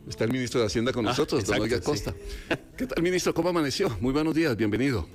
Está el ministro de Hacienda con nosotros, don Olga Costa. Sí. ¿Qué tal, ministro? ¿Cómo amaneció? Muy buenos días, bienvenido.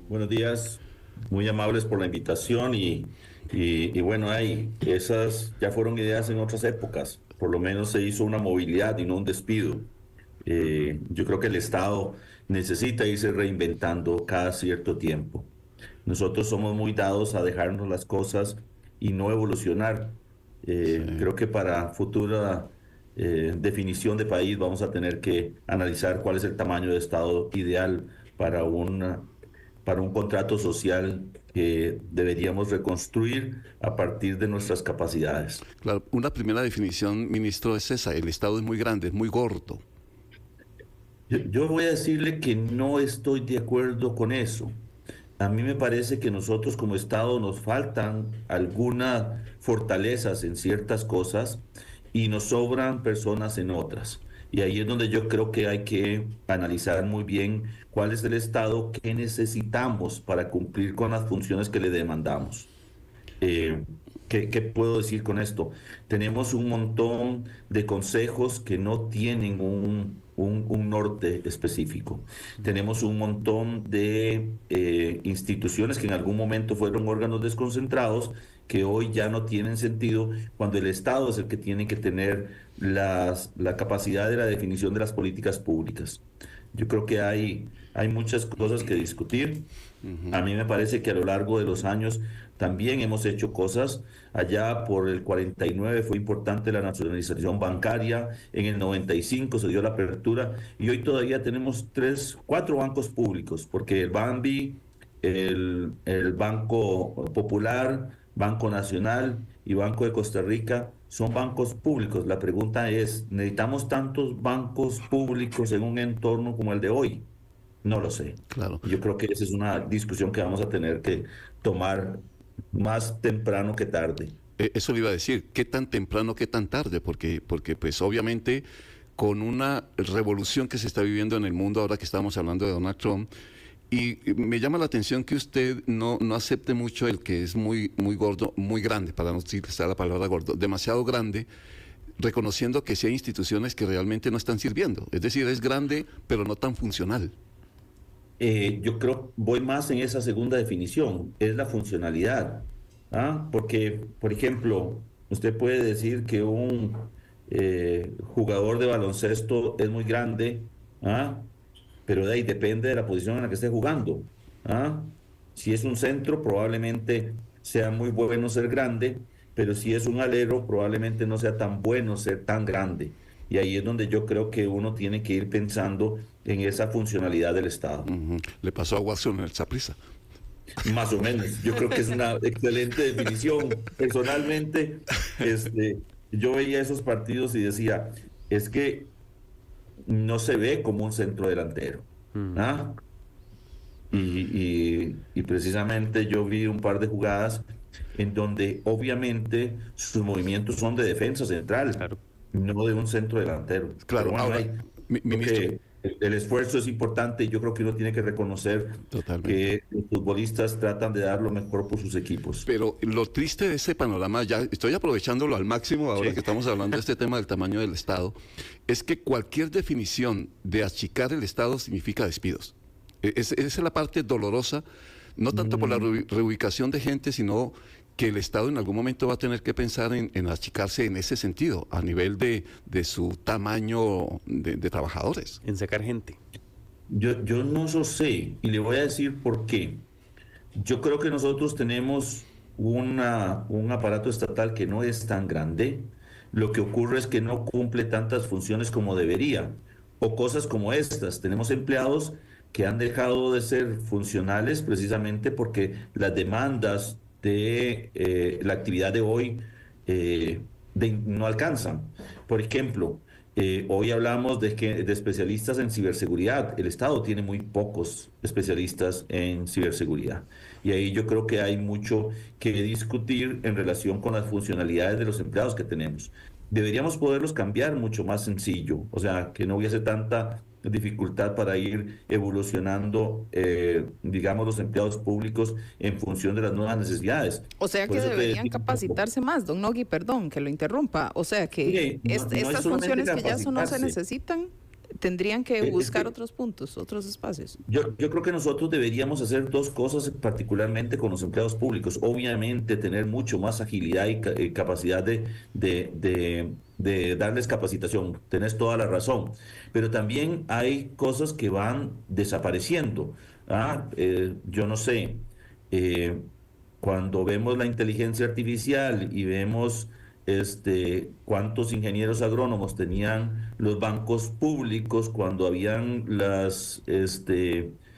Buenos días, muy amables por la invitación y bueno, esas ya fueron ideas en otras épocas. Por lo menos se hizo una movilidad y no un despido. Yo creo que el Estado necesita irse reinventando cada cierto tiempo. Nosotros somos muy dados a dejarnos las cosas y no evolucionar. Sí. Creo que para futura definición de país vamos a tener que analizar cuál es el tamaño de Estado ideal para para un contrato social que deberíamos reconstruir a partir de nuestras capacidades. Claro, una primera definición, ministro, es esa: el Estado es muy grande, es muy gordo. Yo voy a decirle que no estoy de acuerdo con eso. A mí me parece que nosotros como Estado nos faltan algunas fortalezas en ciertas cosas y nos sobran personas en otras. Y ahí es donde yo creo que hay que analizar muy bien cuál es el Estado que necesitamos para cumplir con las funciones que le demandamos. Eh, ¿qué puedo decir con esto? Tenemos un montón de consejos que no tienen un norte específico. Tenemos un montón de instituciones que en algún momento fueron órganos desconcentrados que hoy ya no tienen sentido cuando el Estado es el que tiene que tener la capacidad de la definición de las políticas públicas. Yo creo que hay muchas cosas que discutir. A mí me parece que a lo largo de los años también hemos hecho cosas. Allá por el 49 fue importante la nacionalización bancaria, en el 95 se dio la apertura y hoy todavía tenemos 4 bancos públicos, porque el Banvi, el Banco Popular, Banco Nacional y Banco de Costa Rica son bancos públicos. La pregunta es, ¿necesitamos tantos bancos públicos en un entorno como el de hoy? No lo sé. Claro. Yo creo que esa es una discusión que vamos a tener que tomar más temprano que tarde. Eso le iba a decir, ¿qué tan temprano, qué tan tarde? Porque pues obviamente con una revolución que se está viviendo en el mundo ahora que estamos hablando de Donald Trump, y me llama la atención que usted no acepte mucho el que es muy gordo, muy grande, para no utilizar la palabra gordo, demasiado grande, reconociendo que sí hay instituciones que realmente no están sirviendo. Es decir, es grande, pero no tan funcional. Yo creo, voy más en esa segunda definición, es la funcionalidad. Porque, por ejemplo, usted puede decir que un jugador de baloncesto es muy grande, ¿ah? Pero de ahí depende de la posición en la que esté jugando. ¿Ah? Si es un centro, probablemente sea muy bueno ser grande, pero si es un alero, probablemente no sea tan bueno ser tan grande. Y ahí es donde yo creo que uno tiene que ir pensando en esa funcionalidad del Estado. Le pasó a Watson en el Saprissa. Más o menos, yo creo que es una excelente definición. Personalmente, yo veía esos partidos y decía, es que no se ve como un centro delantero. ¿Ah? Y precisamente yo vi un par de jugadas en donde obviamente sus movimientos son de defensa central, Claro. no de un centro delantero. Claro, Pero bueno, ahora, creo ministro. que el esfuerzo es importante y yo creo que uno tiene que reconocer Totalmente. que los futbolistas tratan de dar lo mejor por sus equipos. Pero lo triste de ese panorama, ya estoy aprovechándolo al máximo ahora que estamos hablando de este tema del tamaño del Estado, es que cualquier definición de achicar el Estado significa despidos. Esa es la parte dolorosa, no tanto por la reubicación de gente, sino que el Estado en algún momento va a tener que pensar en achicarse en ese sentido, a nivel de su tamaño de trabajadores. En sacar gente. Yo no lo sé y le voy a decir por qué. Yo creo que nosotros tenemos un aparato estatal que no es tan grande. Lo que ocurre es que no cumple tantas funciones como debería. O cosas como estas. Tenemos empleados que han dejado de ser funcionales precisamente porque las demandas de la actividad de hoy no alcanzan. Por ejemplo, hoy hablamos de especialistas en ciberseguridad. El Estado tiene muy pocos especialistas en ciberseguridad. Y ahí yo creo que hay mucho que discutir en relación con las funcionalidades de los empleados que tenemos. Deberíamos poderlos cambiar mucho más sencillo, o sea, que no hubiese tanta dificultad para ir evolucionando, digamos, los empleados públicos en función de las nuevas necesidades. O sea Por que eso te deberían decía un poco, capacitarse más, don Nogui, perdón que lo interrumpa. O sea que mire, no es estas solamente funciones que ya eso no se capacitarse. necesitan, tendrían que Es buscar que otros puntos, otros espacios. yo creo que nosotros deberíamos hacer dos cosas, particularmente con los empleados públicos. Obviamente, tener mucho más agilidad y capacidad de darles capacitación. Tenés toda la razón. Pero también hay cosas que van desapareciendo. Yo no sé, eh, cuando vemos la inteligencia artificial y vemos cuántos ingenieros agrónomos tenían los bancos públicos cuando habían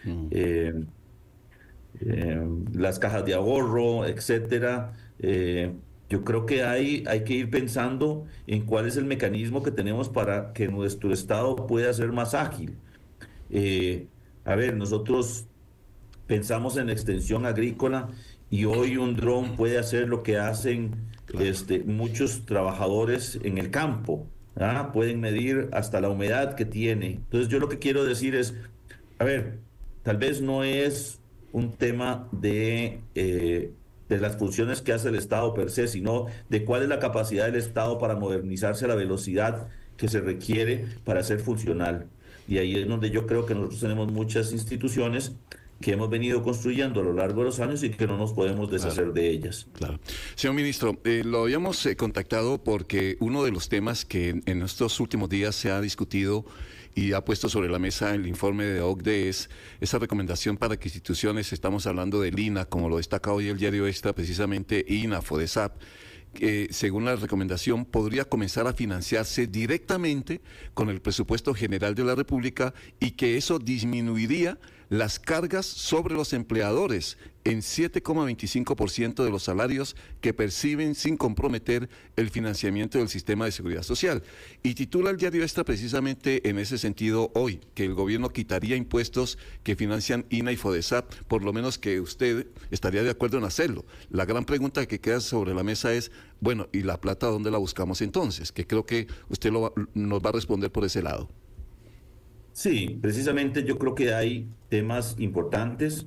Mm. eh, las cajas de ahorro, etcétera. Yo creo que hay que ir pensando en cuál es el mecanismo que tenemos para que nuestro Estado pueda ser más ágil. Eh, a ver, nosotros pensamos en extensión agrícola y hoy un dron puede hacer lo que hacen Claro. muchos trabajadores en el campo. Pueden medir hasta la humedad que tiene. Entonces yo lo que quiero decir es, a ver, tal vez no es un tema de las funciones que hace el Estado per se, sino de cuál es la capacidad del Estado para modernizarse a la velocidad que se requiere para ser funcional. Y ahí es donde yo creo que nosotros tenemos muchas instituciones que hemos venido construyendo a lo largo de los años y que no nos podemos deshacer Claro. de ellas. Claro. Señor ministro, lo habíamos contactado porque uno de los temas que en estos últimos días se ha discutido y ha puesto sobre la mesa el informe de OCDE es esa recomendación para que instituciones, estamos hablando del INA, como lo destaca hoy el diario Extra, precisamente INA, FODESAP, que según la recomendación podría comenzar a financiarse directamente con el presupuesto general de la República y que eso disminuiría las cargas sobre los empleadores en 7,25% de los salarios que perciben sin comprometer el financiamiento del sistema de seguridad social. Y titula el diario Extra precisamente en ese sentido hoy, que el gobierno quitaría impuestos que financian INA y FODESAP, por lo menos que usted estaría de acuerdo en hacerlo. La gran pregunta que queda sobre la mesa es, bueno, ¿y la plata dónde la buscamos entonces? Que creo que usted nos va a responder por ese lado. Sí, precisamente yo creo que hay temas importantes.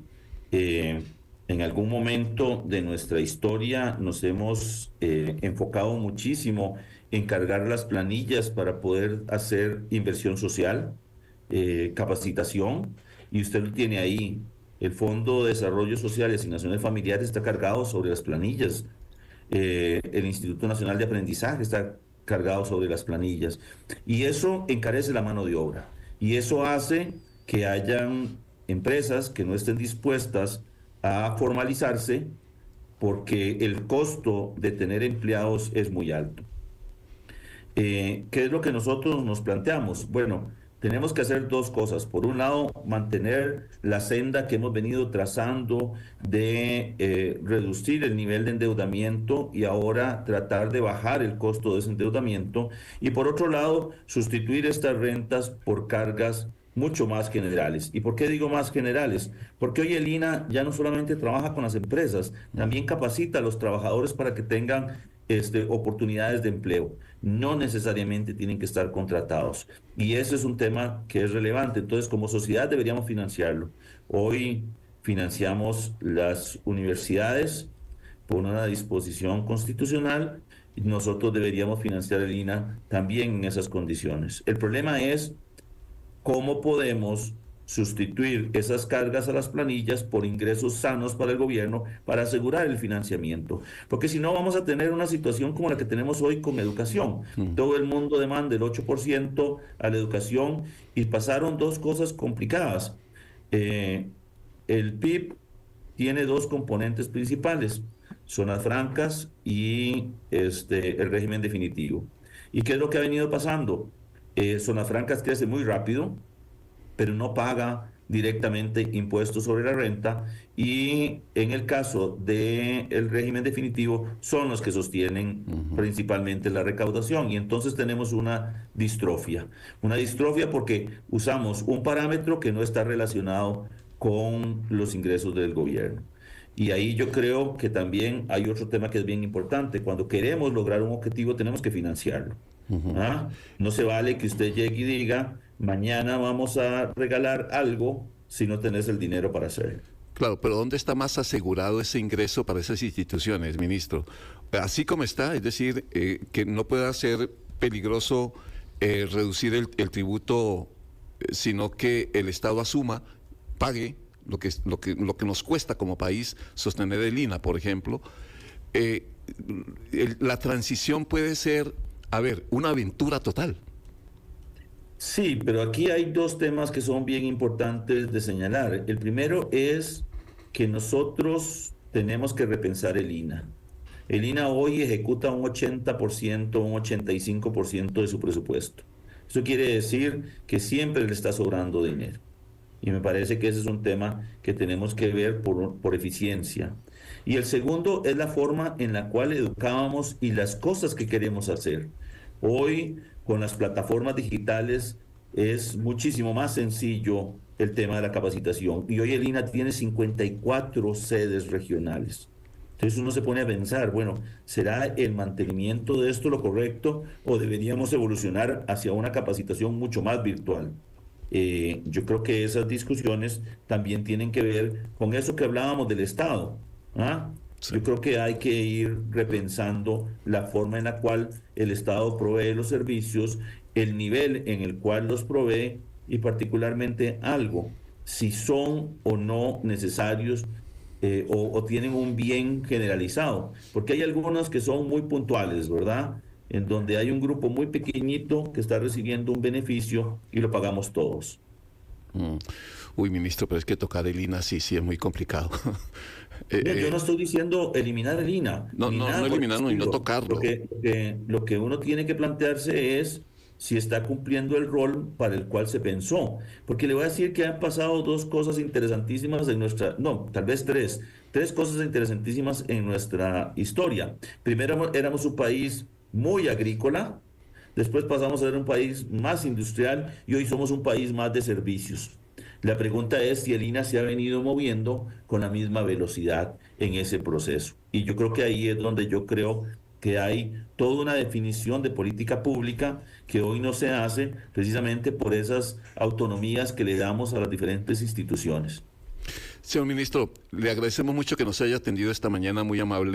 Eh, en algún momento de nuestra historia nos hemos enfocado muchísimo en cargar las planillas para poder hacer inversión social, capacitación, y usted lo tiene ahí. El Fondo de Desarrollo Social y Asignaciones Familiares está cargado sobre las planillas. El Instituto Nacional de Aprendizaje está cargado sobre las planillas. Y eso encarece la mano de obra. Y eso hace que hayan empresas que no estén dispuestas a formalizarse porque el costo de tener empleados es muy alto. ¿Qué es lo que nosotros nos planteamos? Bueno, tenemos que hacer dos cosas. Por un lado, mantener la senda que hemos venido trazando de reducir el nivel de endeudamiento y ahora tratar de bajar el costo de ese endeudamiento. Y por otro lado, sustituir estas rentas por cargas mucho más generales. ¿Y por qué digo más generales? Porque hoy el INA ya no solamente trabaja con las empresas, también capacita a los trabajadores para que tengan oportunidades de empleo. No necesariamente tienen que estar contratados. Y ese es un tema que es relevante. Entonces, como sociedad deberíamos financiarlo. Hoy financiamos las universidades por una disposición constitucional y nosotros deberíamos financiar el INA también en esas condiciones. El problema es cómo podemos sustituir esas cargas a las planillas por ingresos sanos para el gobierno para asegurar el financiamiento. Porque si no vamos a tener una situación como la que tenemos hoy con educación. Todo el mundo demanda el 8% a la educación y pasaron dos cosas complicadas. El PIB tiene dos componentes principales, zonas francas y el régimen definitivo. ¿Y qué es lo que ha venido pasando? Zonas francas crece muy rápido, pero no paga directamente impuestos sobre la renta y en el caso del régimen definitivo son los que sostienen principalmente la recaudación y entonces tenemos una distrofia porque usamos un parámetro que no está relacionado con los ingresos del gobierno. Y ahí yo creo que también hay otro tema que es bien importante. Cuando queremos lograr un objetivo tenemos que financiarlo. No se vale que usted llegue y diga, mañana vamos a regalar algo si no tenés el dinero para hacerlo. Claro, pero ¿dónde está más asegurado ese ingreso para esas instituciones, ministro? Así como está, es decir, que no pueda ser peligroso reducir el tributo, sino que el Estado asuma, pague lo que nos cuesta como país sostener el INAH, por ejemplo. La transición puede ser, a ver, una aventura total. Sí, pero aquí hay dos temas que son bien importantes de señalar. El primero es que nosotros tenemos que repensar el INAH. El INAH hoy ejecuta un 80%, un 85% de su presupuesto. Eso quiere decir que siempre le está sobrando dinero. Y me parece que ese es un tema que tenemos que ver por eficiencia. Y el segundo es la forma en la cual educábamos y las cosas que queremos hacer. Hoy, con las plataformas digitales, es muchísimo más sencillo el tema de la capacitación. Y hoy el INAH tiene 54 sedes regionales. Entonces uno se pone a pensar, bueno, ¿será el mantenimiento de esto lo correcto o deberíamos evolucionar hacia una capacitación mucho más virtual? Yo creo que esas discusiones también tienen que ver con eso que hablábamos del Estado. ¿Ah? Sí. Yo creo que hay que ir repensando la forma en la cual el Estado provee los servicios, el nivel en el cual los provee y particularmente algo, si son o no necesarios o tienen un bien generalizado, porque hay algunos que son muy puntuales, ¿verdad? En donde hay un grupo muy pequeñito que está recibiendo un beneficio y lo pagamos todos. Mm. Uy, ministro, pero es que tocar el INAH sí es muy complicado. Yo no estoy diciendo eliminar el INAH, No, ni no, nada no por el eliminarlo y no estilo. tocarlo. Lo que uno tiene que plantearse es si está cumpliendo el rol para el cual se pensó. Porque le voy a decir que han pasado dos cosas interesantísimas en nuestra, no, tal vez tres cosas interesantísimas en nuestra historia. Primero éramos un país muy agrícola, después pasamos a ser un país más industrial y hoy somos un país más de servicios. La pregunta es si el INAH se ha venido moviendo con la misma velocidad en ese proceso. Y yo creo que ahí es donde yo creo que hay toda una definición de política pública que hoy no se hace precisamente por esas autonomías que le damos a las diferentes instituciones. Señor ministro, le agradecemos mucho que nos haya atendido esta mañana, muy amable.